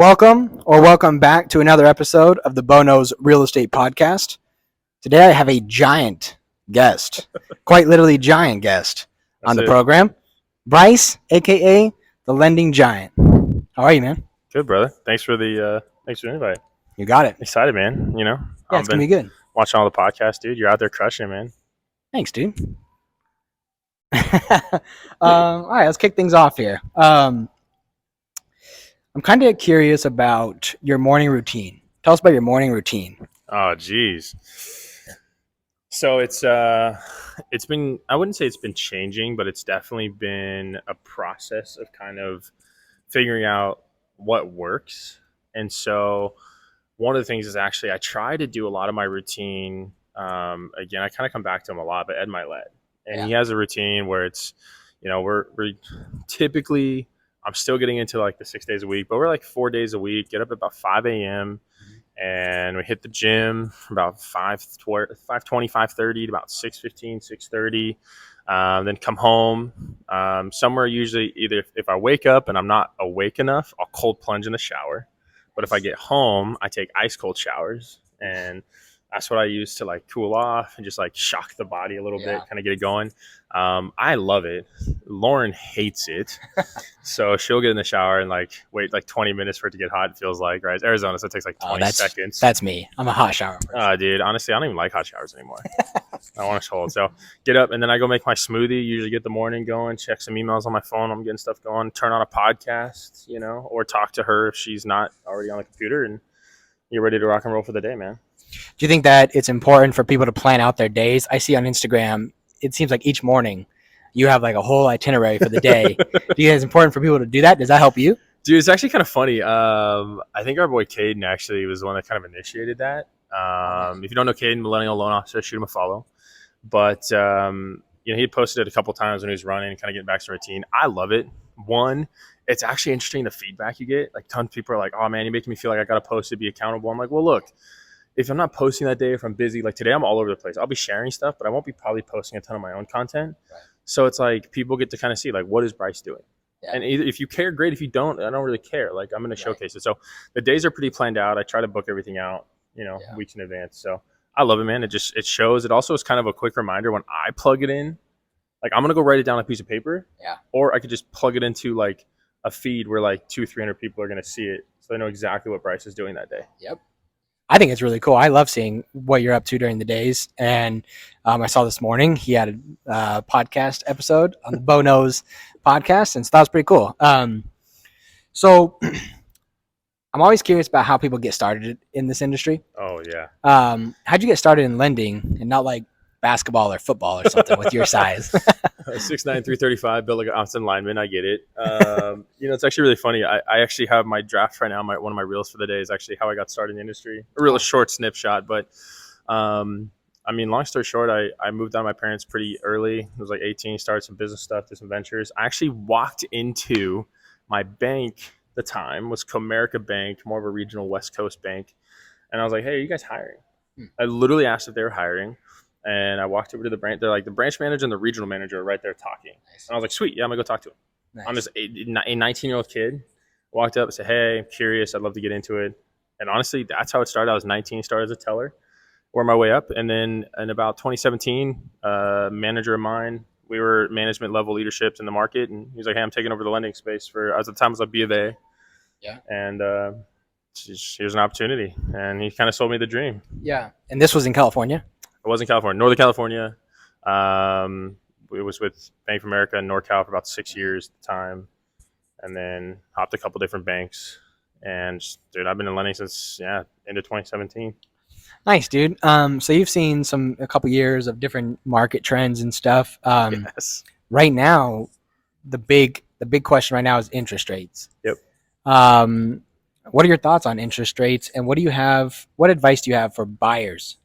Welcome back to another episode of the Bono's Real Estate Podcast. Today I have a giant guest, quite literally giant guest on the program, Bryce, aka the Lending Giant. How are you, man? Good, brother. Thanks for the invite. You got it. Excited, man. Yeah, it's gonna be good. Watching all the podcasts, dude. You're out there crushing it, man. Thanks, dude. All right, let's kick things off here. I'm kind of curious about your morning routine. Tell us about your morning routine. Oh, geez. So it's been, I wouldn't say it's been changing, but it's definitely been a process of kind of figuring out what works. And so one of the things is actually I try to do a lot of my routine. Again, I kind of come back to him a lot, but Ed Milet. And he has a routine where it's, we're typically, I'm still getting into like the 6 days a week, but we're like 4 days a week, get up at about 5 a.m. and we hit the gym from about 5:20, 5:30 to about 6:15, 6:30. Then come home. Somewhere usually either if I wake up and I'm not awake enough, I'll cold plunge in the shower. But if I get home, I take ice cold showers, and that's what I use to like cool off and just like shock the body a little bit, kind of get it going. I love it. Lauren hates it. So she'll get in the shower and like wait like 20 minutes for it to get hot. It feels like, right? Arizona, so it takes like 20 seconds. That's me. I'm a hot shower person. Dude, honestly, I don't even like hot showers anymore. I want to hold. So get up and then I go make my smoothie. Usually get the morning going, check some emails on my phone. I'm getting stuff going, turn on a podcast, or talk to her if she's not already on the computer, and you're ready to rock and roll for the day, man. Do you think that it's important for people to plan out their days? I see on Instagram, it seems like each morning you have like a whole itinerary for the day. Do you think it's important for people to do that? Does that help you? Dude, it's actually kind of funny. I think our boy Caden actually was the one that kind of initiated that. If you don't know Caden, Millennial Loan Officer, shoot him a follow. But, he posted it a couple times when he was running, kind of getting back to routine. I love it. One, it's actually interesting the feedback you get. Like tons of people are like, oh man, you're making me feel like I got to post to be accountable. I'm like, well, look, if I'm not posting that day, if I'm busy, like today I'm all over the place. I'll be sharing stuff, but I won't be probably posting a ton of my own content. Right. So it's like people get to kind of see like, what is Bryce doing? Yeah. And either if you care, great. If you don't, I don't really care. Like I'm going to showcase it. So the days are pretty planned out. I try to book everything out, weeks in advance. So I love it, man. It shows. It also is kind of a quick reminder when I plug it in, like I'm going to go write it down on a piece of paper. Yeah. Or I could just plug it into like a feed where like 200-300 people are going to see it. So they know exactly what Bryce is doing that day. Yep. I think it's really cool. I love seeing what you're up to during the days. And I saw this morning he had a podcast episode on the Bono's podcast, and so that was pretty cool. So I'm always curious about how people get started in this industry. Oh, yeah. How'd you get started in lending and not like basketball or football or something with your size? 6'9", 335, built like an Austin lineman. I get it. It's actually really funny. I actually have my draft right now. One of my reels for the day is actually how I got started in the industry. A real short snapshot, but long story short, I moved out of my parents pretty early. I was like 18, started some business stuff, did some ventures. I actually walked into my bank at the time, was Comerica Bank, more of a regional West Coast bank. And I was like, hey, are you guys hiring? I literally asked if they were hiring. And I walked over to the branch. They're like, the branch manager and the regional manager are right there talking. Nice. And I was like, sweet, yeah, I'm going to go talk to him. Nice. I'm just a 19-year-old kid. Walked up and said, hey, I'm curious. I'd love to get into it. And honestly, that's how it started. I was 19, started as a teller, worked my way up. And then in about 2017, a manager of mine, we were management level leaderships in the market. And he was like, hey, I'm taking over the lending space at the time I was at B of A. Yeah. And here's an opportunity. And he kind of sold me the dream. Yeah. And this was in California? It was in California, Northern California. It was with Bank of America and NorCal for about 6 years at the time, and then hopped a couple different banks. And dude, I've been in lending since end of 2017. Nice, dude. So you've seen a couple years of different market trends and stuff. Yes. Right now, the big question right now is interest rates. Yep. What are your thoughts on interest rates, and what advice do you have for buyers?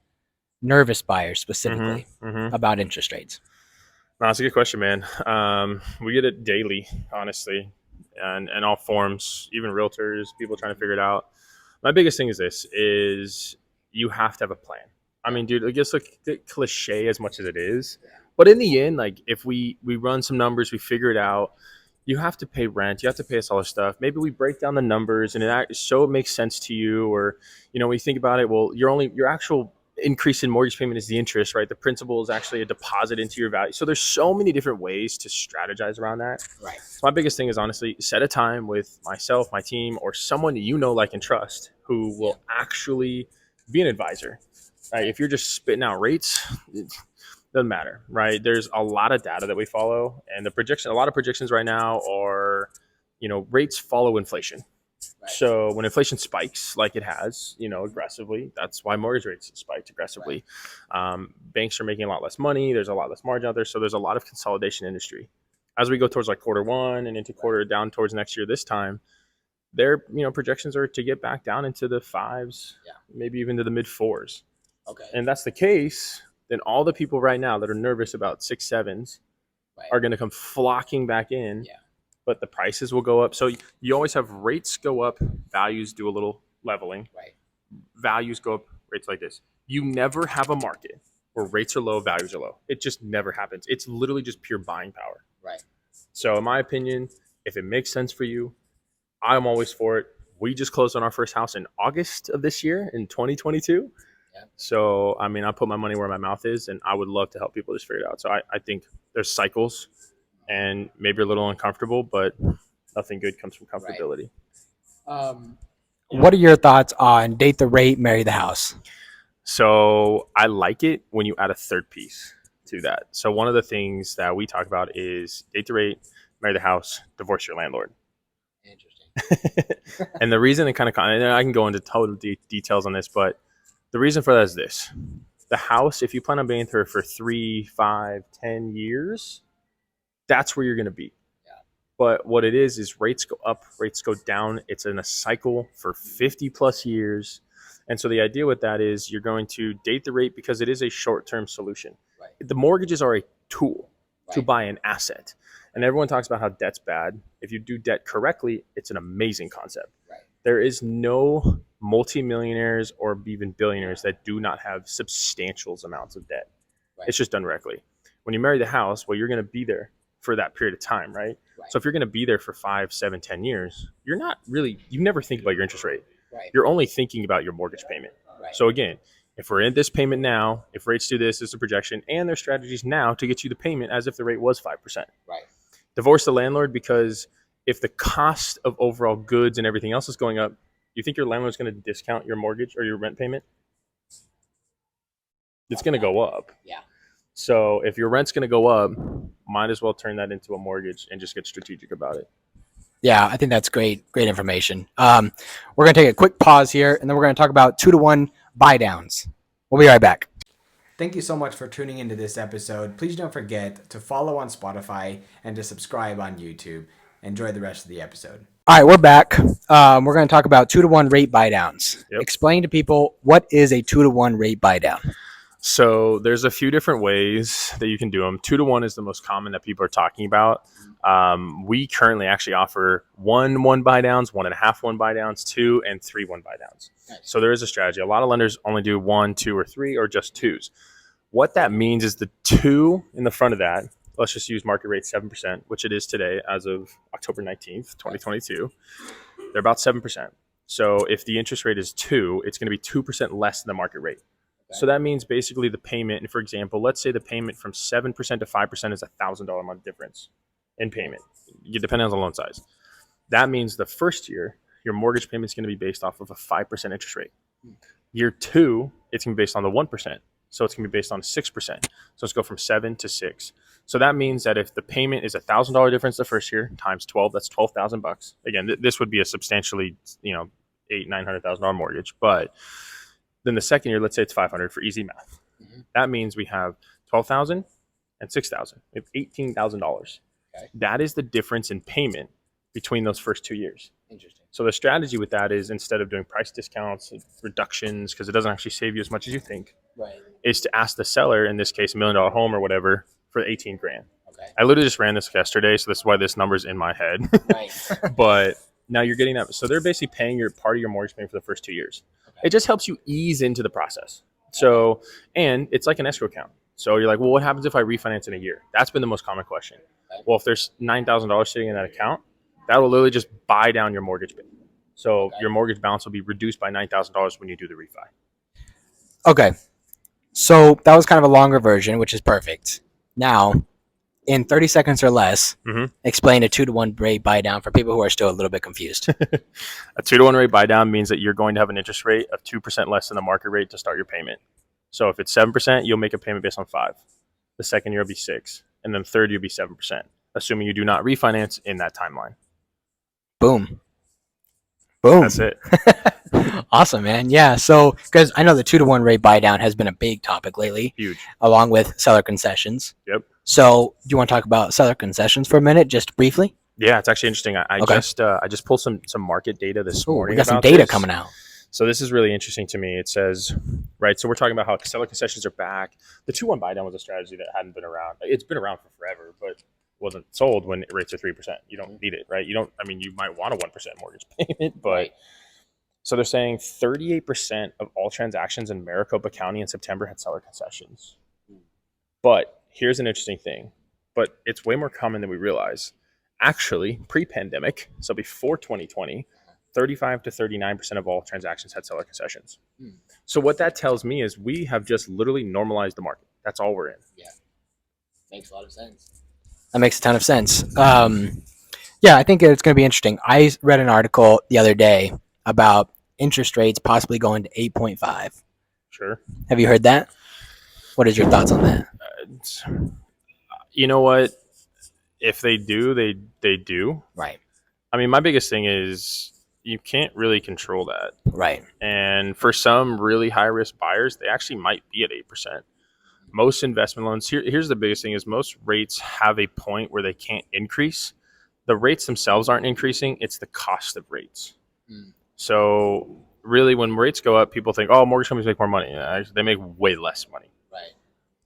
Nervous buyers specifically about interest rates? No, that's a good question, man. We get it daily, honestly, and in all forms, even realtors, people trying to figure it out. My biggest thing is you have to have a plan. I mean, dude, I guess like cliche as much as it is, but in the end, like if we run some numbers, we figure it out, you have to pay rent, you have to pay us all this stuff. Maybe we break down the numbers and it makes sense to you, or when you think about it, well, your actual increase in mortgage payment is the interest, right? The principal is actually a deposit into your value. So there's so many different ways to strategize around that. Right. So my biggest thing is honestly set a time with myself, my team, or someone like and trust who will actually be an advisor. Right? If you're just spitting out rates, it doesn't matter, right? There's a lot of data that we follow, and a lot of projections right now are, rates follow inflation. Right. So when inflation spikes like it has, aggressively, that's why mortgage rates spiked aggressively. Right. Banks are making a lot less money. There's a lot less margin out there. So there's a lot of consolidation industry. As we go towards like quarter one and into quarter down towards next year, this time, their projections are to get back down into the fives, maybe even to the mid fours. Okay. And that's the case, then all the people right now that are nervous about 6-7s are going to come flocking back in. Yeah. But the prices will go up. So you always have rates go up, values do a little leveling. Right. Values go up, rates like this. You never have a market where rates are low, values are low. It just never happens. It's literally just pure buying power. Right. So in my opinion, if it makes sense for you, I'm always for it. We just closed on our first house in August of this year in 2022. Yeah. So, I mean, I put my money where my mouth is, and I would love to help people just figure it out. So I think there's cycles, and maybe a little uncomfortable, but nothing good comes from comfortability. Right. What are your thoughts on date the rate, marry the house? So I like it when you add a third piece to that. So one of the things that we talk about is date the rate, marry the house, divorce your landlord. Interesting. And the reason and I can go into total details on this, but the reason for that is this. The house, if you plan on being with her for 3, 5, 10 years, that's where you're going to be. Yeah. But what it is rates go up, rates go down. It's in a cycle for 50 plus years. And so the idea with that is you're going to date the rate because it is a short-term solution. Right. The mortgages are a tool to buy an asset. And everyone talks about how debt's bad. If you do debt correctly, it's an amazing concept. Right. There is no multimillionaires or even billionaires that do not have substantial amounts of debt. Right. It's just done correctly. When you marry the house, well, you're going to be there for that period of time, right? So if you're going to be there for 5, 7, 10 years, you never think about your interest rate. Right. You're only thinking about your mortgage payment. Right. So again, if we're in this payment now, if rates do this is a projection, and there's strategies now to get you the payment as if the rate was 5%. Right. Divorce the landlord, because if the cost of overall goods and everything else is going up, you think your landlord's going to discount your mortgage or your rent payment? It's going to go up. Yeah. So if your rent's going to go up, might as well turn that into a mortgage and just get strategic about it. Yeah, I think that's great information. We're going to take a quick pause here, and then we're going to talk about 2-to-1 buy downs. We'll be right back. Thank you so much for tuning into this episode. Please don't forget to follow on Spotify and to subscribe on YouTube. Enjoy the rest of the episode. All right, we're back. We're going to talk about 2-to-1 rate buy downs. Yep. Explain to people, what is a 2-to-1 rate buy down? So there's a few different ways that you can do them. 2-to-1 is the most common that people are talking about. We currently actually offer 1 buy downs, 1.5 buy downs, 2 and 3 buy downs. Nice. So there is a strategy. A lot of lenders only do 1, 2, or 3, or just 2s. What that means is the 2 in the front of that, let's just use market rate 7%, which it is today as of October 19th, 2022. They're about 7%. So if the interest rate is 2, it's going to be 2% less than the market rate. Okay. So that means basically the payment, and for example, let's say the payment from 7% to 5% is $1,000 a month difference in payment. It depends on the loan size. That means the first year, your mortgage payment is going to be based off of a 5% interest rate. Year 2, it's going to be based on the 1%. So it's going to be based on 6%. So let's go from 7 to 6. So that means that if the payment is $1,000 difference the first year times 12, that's $12,000. Again, this would be a substantially, $800,000-$900,000 mortgage. But then the second year, let's say it's $500 for easy math. Mm-hmm. That means we have $12,000 and $6,000. We have $18,000. Okay. That is the difference in payment between those first 2 years. Interesting. So the strategy with that is, instead of doing price discounts, reductions, because it doesn't actually save you as much as you think, right, is to ask the seller, in this case, $1 million home or whatever, for $18,000. Okay. I literally just ran this yesterday, so this is why this number's in my head. Right. But now you're getting that. So they're basically paying your part of your mortgage payment for the first 2 years. Okay. It just helps you ease into the process. So, and it's like an escrow account. So you're like, well, what happens if I refinance in a year? That's been the most common question. Well, if there's $9,000 sitting in that account, that will literally just buy down your mortgage payment. So your mortgage balance will be reduced by $9,000 when you do the refi. Okay. So that was kind of a longer version, which is perfect. Now, in 30 seconds or less, explain a 2-to-1 rate buy down for people who are still a little bit confused. A 2-to-1 rate buy down means that you're going to have an interest rate of 2% less than the market rate to start your payment. So if it's 7%, you'll make a payment based on 5. The second year will be 6, and then the third year will be 7%, assuming you do not refinance in that timeline. Boom. Boom. That's it. Awesome, man. Yeah. So, because I know the 2-to-1 rate buy down has been a big topic lately. Huge. Along with seller concessions. Yep. So, do you want to talk about seller concessions for a minute, just briefly? Yeah, it's actually interesting. I just pulled some market data this morning. We got some data coming out. So this is really interesting to me. It says, right, so we're talking about how seller concessions are back. The 2-1 buy down was a strategy that hadn't been around. It's been around for forever, but wasn't sold when rates are 3%. You don't need it, right? You might want a 1% mortgage payment, but right. So they're saying 38% of all transactions in Maricopa County in September had seller concessions. But here's an interesting thing, but it's way more common than we realize. Actually, pre-pandemic, so before 2020, 35 to 39% of all transactions had seller concessions. So what that tells me is we have just literally normalized the market. That's all we're in. Yeah. Makes a lot of sense. That makes a ton of sense. Yeah, I think it's going to be interesting. I read an article the other day about interest rates possibly going to 8.5. Sure. Have you heard that? What is your thoughts on that? You know what? If they do, they do. Right. I mean, my biggest thing is you can't really control that. Right. And for some really high-risk buyers, they actually might be at 8%. Most investment loans, here's the biggest thing, is most rates have a point where they can't increase. The rates themselves aren't increasing. It's the cost of rates. So really, when rates go up, people think, oh, mortgage companies make more money. They make way less money. Right.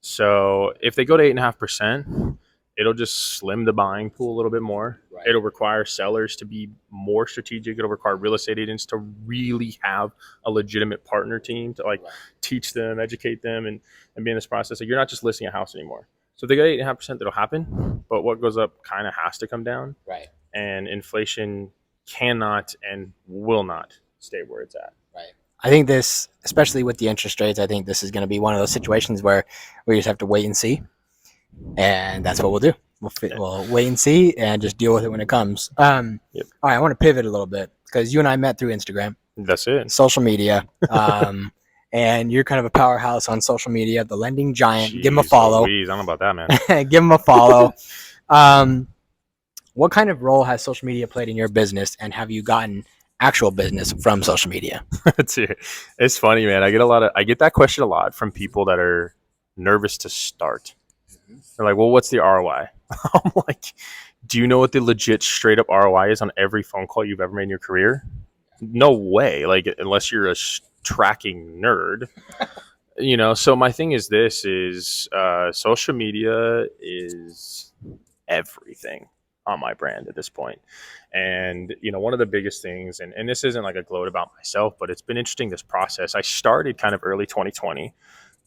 So if they go to 8.5%, it'll just slim the buying pool a little bit more. Right. It'll require sellers to be more strategic. It'll require real estate agents to really have a legitimate partner team to teach them, educate them, and be in this process. Like, you're not just listing a house anymore. So if they go 8.5%, that'll happen. But what goes up kind of has to come down. Right. And inflation cannot and will not stay where it's at. Right. I think this, especially with the interest rates, I think this is going to be one of those situations where we just have to wait and see. And that's what we'll do. We'll wait and see and just deal with it when it comes. Yep. All right, I want to pivot a little bit because you and I met through Instagram. That's it. Social media. And you're kind of a powerhouse on social media, the lending giant. Jeez, give him a follow. Louise, I don't know about that, man. Give him a follow. What kind of role has social media played in your business, and have you gotten actual business from social media? It's funny, man. I get that question a lot from people that are nervous to start. They're like, well, what's the ROI? I'm like, do you know what the legit straight up ROI is on every phone call you've ever made in your career? No way. Like, unless you're a tracking nerd, so my thing is this is, social media is everything on my brand at this point. And, one of the biggest things, and this isn't like a gloat about myself, but it's been interesting, this process. I started kind of early 2020.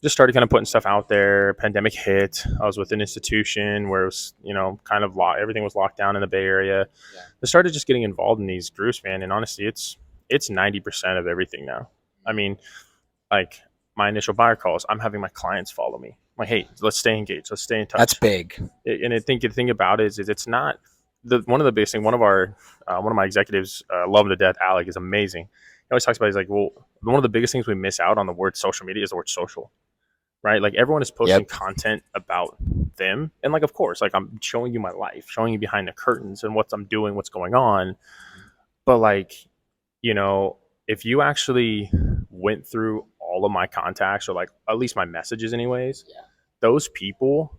Just started kind of putting stuff out there. Pandemic hit. I was with an institution where it was, kind of everything was locked down in the Bay Area. Yeah. I started just getting involved in these groups, man. And honestly, it's 90% of everything now. I mean, like, my initial buyer calls, I'm having my clients follow me. I'm like, hey, let's stay engaged. Let's stay in touch. That's big. And I think the thing about it is it's not one of the biggest things. One of my executives, love him to death, Alec, is amazing. He always talks about, he's like, well, one of the biggest things we miss out on the word social media is the word social. Right? Like, everyone is posting content about them. And like, of course, like, I'm showing you my life, showing you behind the curtains and what I'm doing, what's going on. But like, if you actually went through all of my contacts, or like at least my messages anyways, those people,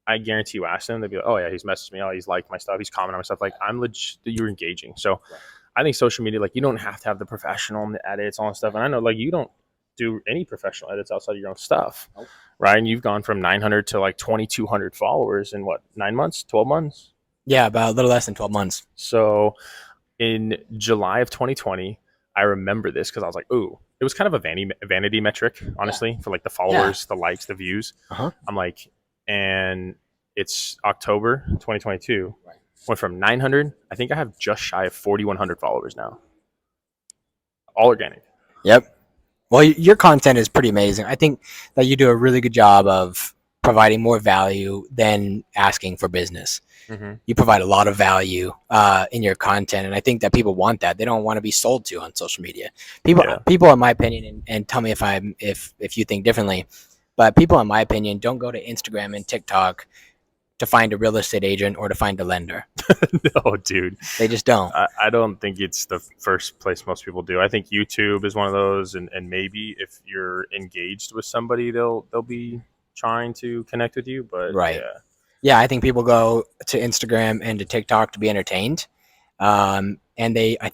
I guarantee you ask them, they'd be like, oh yeah, he's messaged me. Oh, he's liked my stuff. He's commented on my stuff. Like, I'm legit, you're engaging. So I think social media, like, you don't have to have the professional and the edits, all that stuff. And I know, like, you don't do any professional edits outside of your own stuff, right? And you've gone from 900 to like 2,200 followers in what, 9 months, 12 months? Yeah, about a little less than 12 months. So in July of 2020, I remember this because I was like, ooh, it was kind of a vanity metric, honestly, for like the followers, the likes, the views. I'm like, and it's October 2022. Right. Went from 900. I think I have just shy of 4,100 followers now. All organic. Yep. Well, your content is pretty amazing. I think that you do a really good job of providing more value than asking for business. Mm-hmm. You provide a lot of value in your content, and I think that people want that. They don't want to be sold to on social media. People, in my opinion, and tell me if you think differently, but people, in my opinion, don't go to Instagram and TikTok to find a real estate agent or to find a lender. No, dude. They just don't. I don't think it's the first place most people do. I think YouTube is one of those, and maybe if you're engaged with somebody, they'll be trying to connect with you. But right. Yeah, I think people go to Instagram and to TikTok to be entertained. And I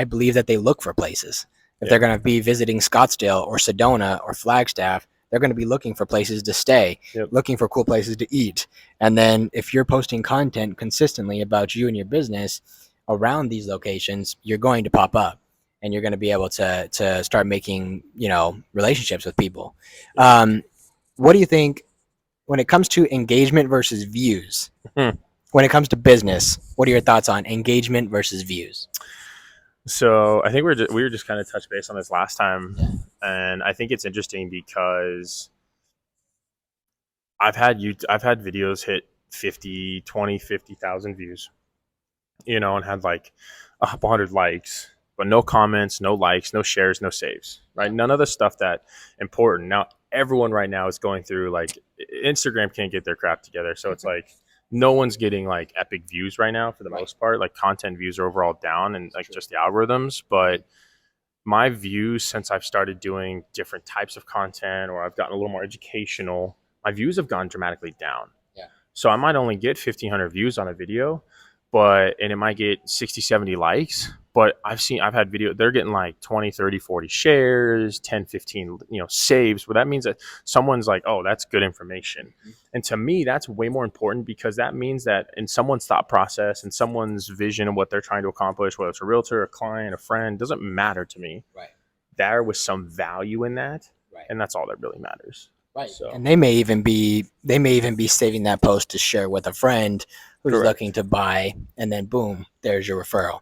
believe that they look for places. If they're going to be visiting Scottsdale or Sedona or Flagstaff, they're going to be looking for places to stay, looking for cool places to eat. And then if you're posting content consistently about you and your business around these locations, you're going to pop up and you're going to be able to start making, relationships with people. What do you think when it comes to engagement versus views? When it comes to business, what are your thoughts on engagement versus views? So I think we were just kind of touch base on this last time, and I think it's interesting because I've had videos hit 50,000 views, and had like a couple hundred likes, but no comments, no likes, no shares, no saves, right? None of the stuff that important. Now everyone right now is going through, like, Instagram can't get their crap together, so it's like no one's getting like epic views right now for the most part. Like, content views are overall down, and like just the algorithms. But my views, since I've started doing different types of content, or I've gotten a little more educational, my views have gone dramatically down. Yeah. So I might only get 1,500 views on a video, and it might get 60, 70 likes. But I've had video, they're getting like 20, 30, 40 shares, 10, 15, saves. Well, that means that someone's like, oh, that's good information. Mm-hmm. And to me, that's way more important, because that means that in someone's thought process and someone's vision of what they're trying to accomplish, whether it's a realtor, a client, a friend, doesn't matter to me. Right. There was some value in that. Right. And that's all that really matters. Right. So. And they may even be saving that post to share with a friend who's looking to buy, and then boom, there's your referral.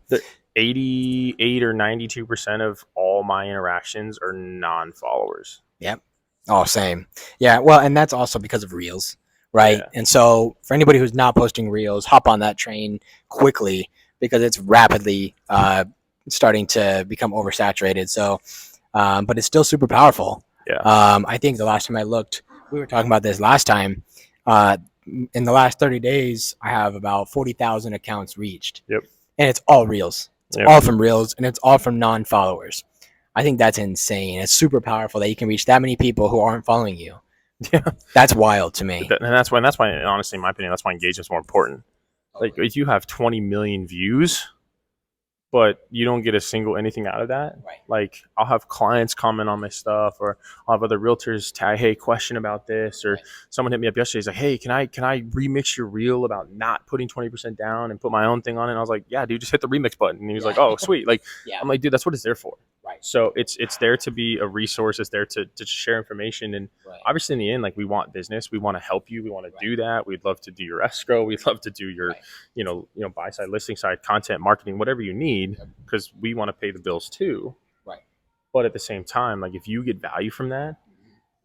88 or 92% of all my interactions are non-followers. Yep. Oh, same. Yeah. Well, and that's also because of Reels, right? Yeah. And so for anybody who's not posting Reels, hop on that train quickly, because it's rapidly starting to become oversaturated. So, but it's still super powerful. Yeah. I think the last time I looked, we were talking about this last time. In the last 30 days, I have about 40,000 accounts reached. Yep. And it's all Reels. It's all from Reels, and it's all from non-followers. I think that's insane. It's super powerful that you can reach that many people who aren't following you. Yeah. That's wild to me. And that's why, honestly, in my opinion, that's why engagement's more important. Like, if you have 20 million views, but you don't get a single anything out of that. Right. Like, I'll have clients comment on my stuff, or I'll have other realtors tag, hey, question about this, or someone hit me up yesterday. He's like, hey, can I remix your reel about not putting 20% down and put my own thing on it? And I was like, yeah, dude, just hit the remix button. And he was like, oh, sweet. Like, I'm like, dude, that's what it's there for. Right. So it's there to be a resource. It's there to share information. And obviously in the end, like, we want business. We want to help you. We want to do that. We'd love to do your escrow. We'd love to do your, buy side, listing side, content, marketing, whatever you need, because we want to pay the bills too. Right. But at the same time, like, if you get value from that,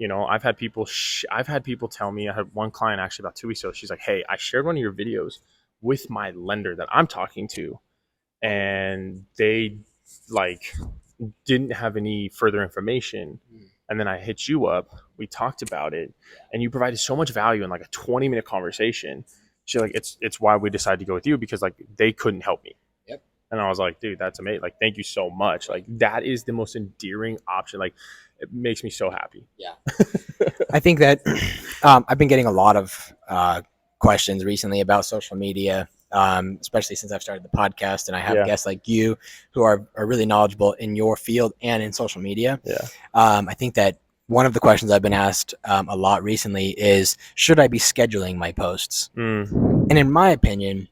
I've had people tell me. I had one client actually about 2 weeks ago. She's like, hey, I shared one of your videos with my lender that I'm talking to, and they didn't have any further information. And then I hit you up, we talked about it, and you provided so much value in like a 20-minute conversation. She's like, it's why we decided to go with you, because like they couldn't help me. Yep. And I was like, dude, that's amazing. Like, thank you so much. Like, that is the most endearing option. Like, it makes me so happy. Yeah. I think that I've been getting a lot of questions recently about social media, especially since I've started the podcast, and I have guests like you who are really knowledgeable in your field and in social media. Yeah. I think that one of the questions I've been asked a lot recently is, should I be scheduling my posts? And in my opinion,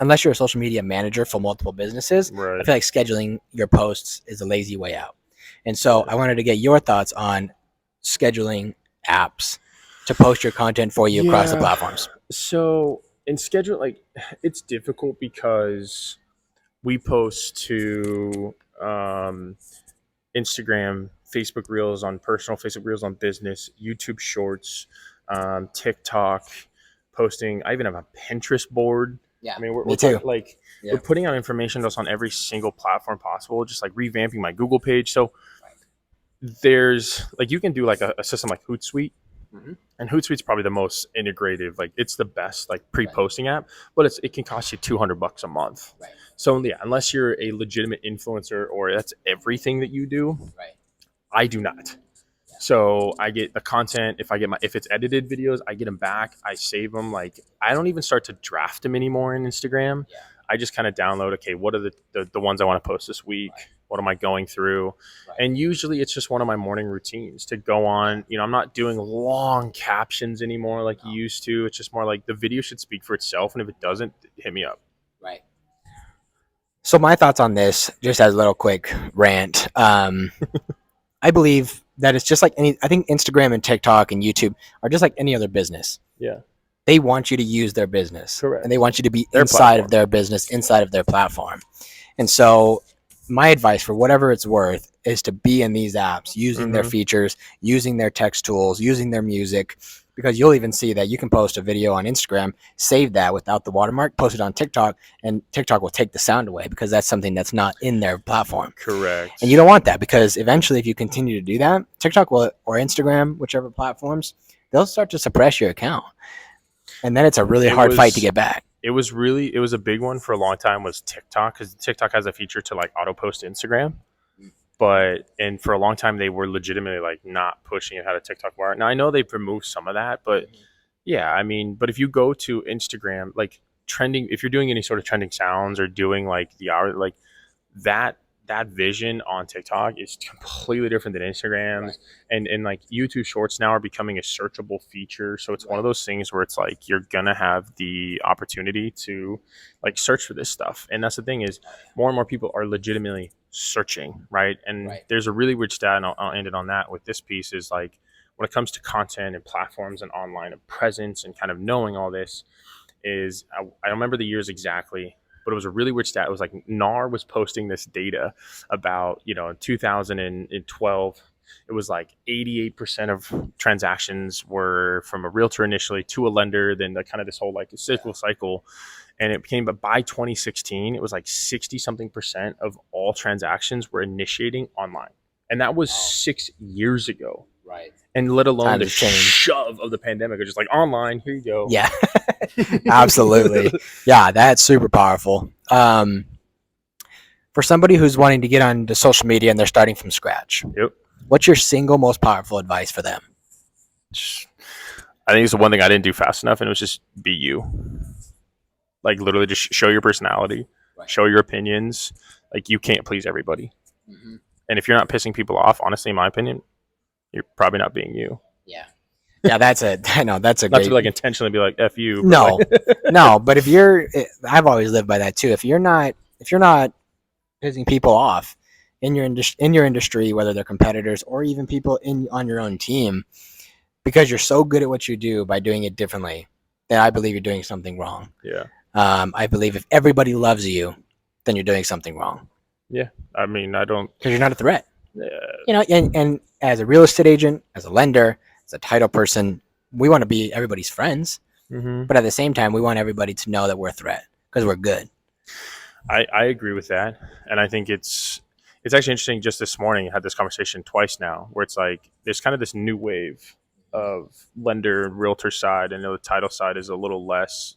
unless you're a social media manager for multiple businesses, I feel like scheduling your posts is a lazy way out. And so I wanted to get your thoughts on scheduling apps to post your content for you across the Yeah. platforms? So in schedule, like it's difficult because we post to Instagram, Facebook Reels on personal, Facebook Reels on business, YouTube Shorts, TikTok, posting. I even have a Pinterest board. Yeah, I mean, we're me too. like Yeah. we're putting out information that's on every single platform possible. Just like revamping my Google page. So there's like you can do like a system like Hootsuite. Mhm. And Hootsuite's probably the most integrative, like it's the best like pre-posting app, but it can cost you $200 a month. Right. So yeah, unless you're a legitimate influencer or that's everything that you do, Right. I do not. So I get the content. If it's edited videos, I get them back. I save them. Like I don't even start to draft them anymore in Instagram. Yeah. I just kind of download. Okay, what are the ones I want to post this week? Right. What am I going through? Right. And usually it's just one of my morning routines to go on. You know, I'm not doing long captions anymore like you used to. It's just more like the video should speak for itself, and if it doesn't, hit me up. Right. So my thoughts on this, just as a little quick rant. I believe that it's just like I think Instagram and TikTok and YouTube are just like any other business. Yeah. They want you to use their business. Correct. And they want you to be Their inside platform. of their business, inside of their platform. And so my advice for whatever it's worth is to be in these apps, using their features, using their text tools, using their music, because you'll even see that you can post a video on Instagram, save that without the watermark, post it on TikTok, and TikTok will take the sound away because that's something that's not in their platform. Correct. And you don't want that because eventually if you continue to do that, TikTok will, or Instagram, whichever platforms, they'll start to suppress your account. And then it's a really hard fight to get back. It was a big one for a long time was TikTok, because TikTok has a feature to like auto post Instagram. And for a long time they were legitimately like not pushing it how to TikTok wire. Now I know they've removed some of that, but yeah, I mean, but if you go to Instagram, like trending, if you're doing any sort of trending sounds or doing like the hour, like that vision on TikTok is completely different than Instagram's. Right. And like YouTube Shorts now are becoming a searchable feature. So it's one of those things where it's like you're gonna have the opportunity to like search for this stuff. And that's the thing is more and more people are legitimately searching, right? And there's a really weird stat, and I'll end it on that with this piece, is like when it comes to content and platforms and online presence and kind of knowing all this is I don't remember the years exactly, but it was a really weird stat. It was like NAR was posting this data about, in 2012, it was like 88% of transactions were from a realtor initially to a lender, then the kind of this whole like cycle. And it became, but by 2016, it was like 60 something percent of all transactions were initiating online. And that was 6 years ago. Right. And let alone the shove of the pandemic, just like online, here you go. Yeah, absolutely. Yeah, that's super powerful. For somebody who's wanting to get onto social media and they're starting from scratch, what's your single most powerful advice for them? I think it's the one thing I didn't do fast enough, and it was just be you. Like literally just show your personality, show your opinions. Like you can't please everybody. Mm-hmm. And if you're not pissing people off, honestly, in my opinion, you're probably not being you. Yeah. Yeah, that's a not great... to like intentionally be like F you. No, like... no. But I've always lived by that too. If you're not pissing people off in your industry, whether they're competitors or even people on your own team, because you're so good at what you do by doing it differently, then I believe you're doing something wrong. Yeah. I believe if everybody loves you, then you're doing something wrong. Yeah. I mean, I don't... Because you're not a threat. Yeah. And as a real estate agent, as a lender, as a title person, we want to be everybody's friends. Mm-hmm. But at the same time, we want everybody to know that we're a threat because we're good. I agree with that. And I think it's actually interesting. Just this morning, I had this conversation twice now where it's like there's kind of this new wave of lender and realtor side. I know the title side is a little less,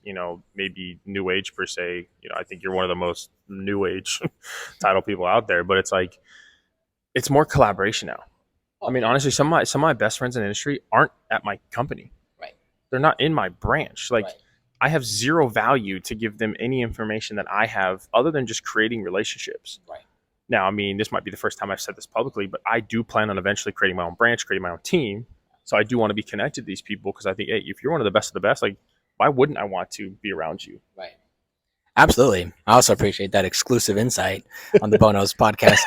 maybe new age per se. I think you're one of the most new age title people out there, but it's like, it's more collaboration now. I mean, honestly, some of my best friends in the industry aren't at my company. Right. They're not in my branch. Like I have zero value to give them any information that I have other than just creating relationships. Right. Now, I mean, this might be the first time I've said this publicly, but I do plan on eventually creating my own branch, creating my own team. So I do want to be connected to these people because I think, hey, if you're one of the best of the best, like, why wouldn't I want to be around you? Right. Absolutely. I also appreciate that exclusive insight on the Bonos podcast.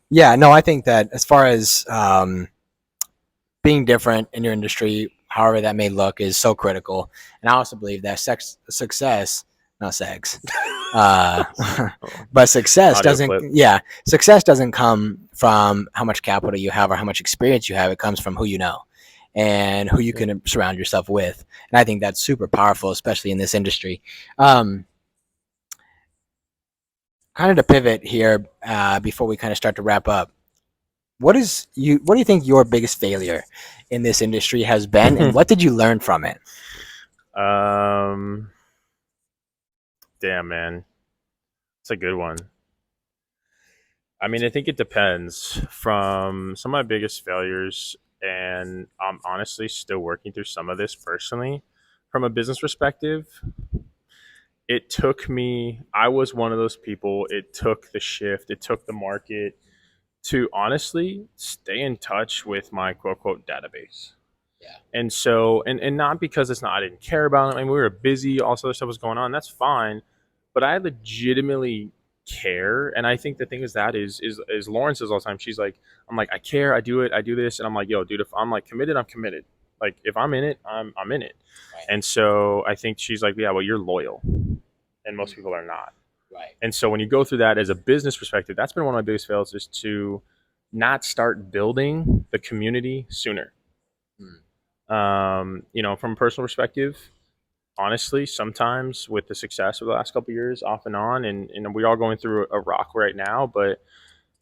Yeah, no, I think that as far as being different in your industry, however that may look, is so critical. And I also believe that success, not sex, uh, Oh, but success audio doesn't. clip. Yeah, success doesn't come from how much capital you have or how much experience you have. It comes from who you know and who you Yeah. can surround yourself with. And I think that's super powerful, especially in this industry. Um, Kind of to pivot here before we kind of start to wrap up. What do you think your biggest failure in this industry has been, and what did you learn from it? um, damn man, it's a good one. I mean, I think it depends. From some of my biggest failures, and I'm honestly still working through some of this personally. From a business perspective, it took me, I was one of those people, it took the shift, it took the market to honestly stay in touch with my quote unquote database. Yeah. And so, and not because it's not, I didn't care about it. I mean, we were busy, all this other stuff was going on. That's fine. But I legitimately care. And I think the thing is that is Lauren says all the time, she's like, I'm like, I care, I do it, I do this. And I'm like, yo, dude, if I'm like committed, I'm committed. Like if I'm in it, I'm in it. Right. And so I think she's like, yeah, well, you're loyal. And most people are not. Right. And so when you go through that as a business perspective, that's been one of my biggest fails is to not start building the community sooner. From a personal perspective, honestly, sometimes with the success of the last couple of years off and on, and we're all going through a rock right now, but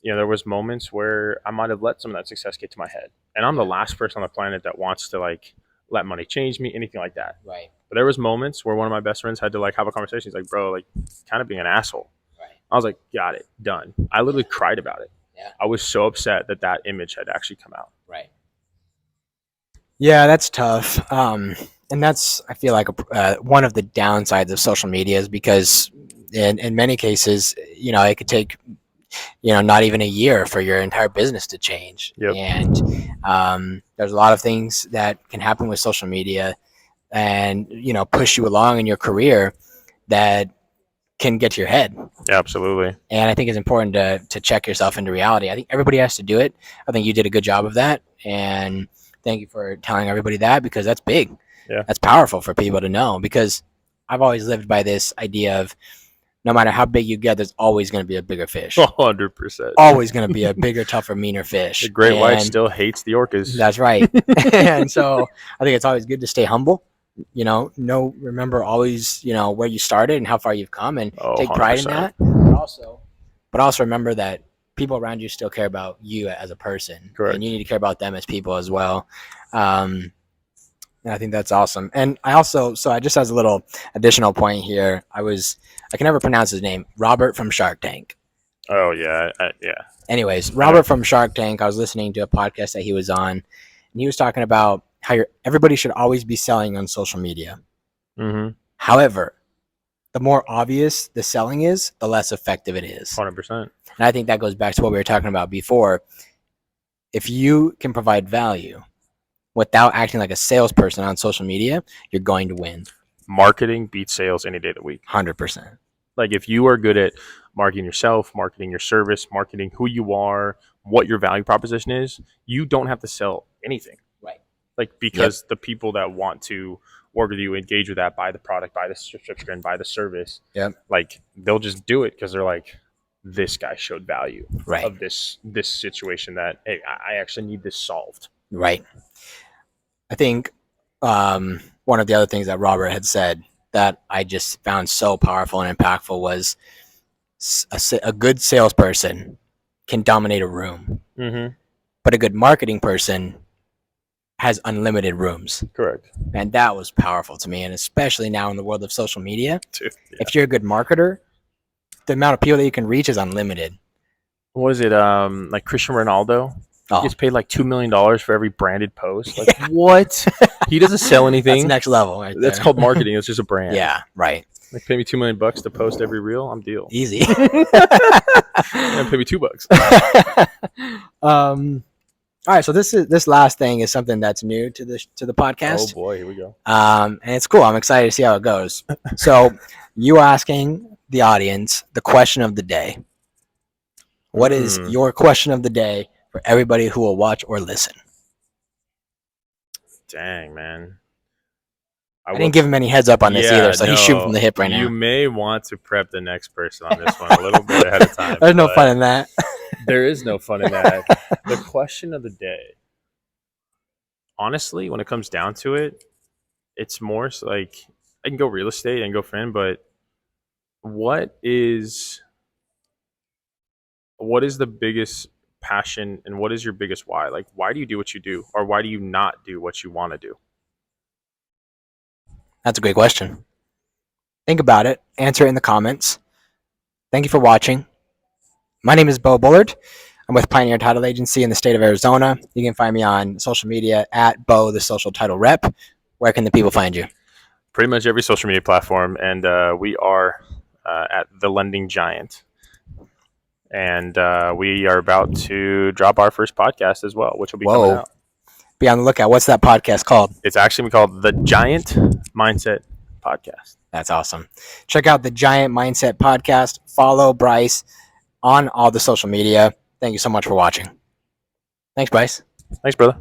there was moments where I might have let some of that success get to my head. And I'm the last person on the planet that wants to like let money change me, anything like that. Right. But there was moments where one of my best friends had to like have a conversation. He's like, bro, like kind of being an asshole. Right. I was like, got it, done. I literally cried about it. Yeah. I was so upset that image had actually come out. Right. Yeah, that's tough. And that's, I feel like, one of the downsides of social media is because in many cases, it could take, not even a year for your entire business to change. Yep. And there's a lot of things that can happen with social media and, push you along in your career that can get to your head. Yeah, absolutely. And I think it's important to check yourself into reality. I think everybody has to do it. I think you did a good job of that. And thank you for telling everybody that, because that's big. Yeah. That's powerful for people to know, because I've always lived by this idea of no matter how big you get, there's always going to be a bigger fish. 100%. Always going to be a bigger, tougher, meaner fish. The great white still hates the orcas. That's right. And so I think it's always good to stay humble. Remember always, where you started and how far you've come, and take pride in that. But also remember that people around you still care about you as a person. Correct. And you need to care about them as people as well. And I think that's awesome. And I just as a little additional point here, I can never pronounce his name, Robert from Shark Tank. Oh yeah. Yeah. Anyways, Robert from Shark Tank, I was listening to a podcast that he was on, and he was talking about how everybody should always be selling on social media. Mm-hmm. However, the more obvious the selling is, the less effective it is. 100%. And I think that goes back to what we were talking about before. If you can provide value without acting like a salesperson on social media, you're going to win. Marketing beats sales any day of the week. 100%. Like if you are good at marketing yourself, marketing your service, marketing who you are, what your value proposition is, you don't have to sell anything. Right. Like because the people that want to work with you, engage with that, buy the product, buy the subscription, buy the service. Yep. Like they'll just do it because they're like, this guy showed value Right. of this situation that, hey, I actually need this solved. Right. I think one of the other things that Robert had said that I just found so powerful and impactful was a good salesperson can dominate a room, but a good marketing person has unlimited rooms. Correct. And that was powerful to me. And especially now in the world of social media, Dude, if you're a good marketer, the amount of people that you can reach is unlimited. What is it? Like Cristiano Ronaldo? He gets paid like $2 million for every branded post. Like what? He doesn't sell anything. That's next level. Right That's there. called marketing. It's just a brand. Yeah, right. Like pay me $2 million to post every reel. I'm deal. Easy. And pay me $2. All right. So this last thing is something that's new to the podcast. Oh boy, here we go. And it's cool. I'm excited to see how it goes. So you asking the audience the question of the day. What is your question of the day for everybody who will watch or listen? Dang, man. I didn't give him any heads up on this either, so he's shooting from the hip right now. You may want to prep the next person on this one a little bit ahead of time. There's no fun in that. There is no fun in that. The question of the day. Honestly, when it comes down to it, it's more so like I can go real estate and go friend, but what is the biggest passion and what is your biggest why? Like, why do you do what you do, or why do you not do what you want to do? That's a great question. Think about it. Answer it in the comments. Thank you for watching. My name is Bo Bullard. I'm with Pioneer Title Agency in the state of Arizona. You can find me on social media at Bo, the social title rep. Where can the people find you? Pretty much every social media platform, and we are at The Lending Giant. And we are about to drop our first podcast as well, which will be coming out. Be on the lookout. What's that podcast called? It's actually called The Giant Mindset Podcast. That's awesome. Check out The Giant Mindset Podcast. Follow Bryce on all the social media. Thank you so much for watching. Thanks, Bryce. Thanks, brother.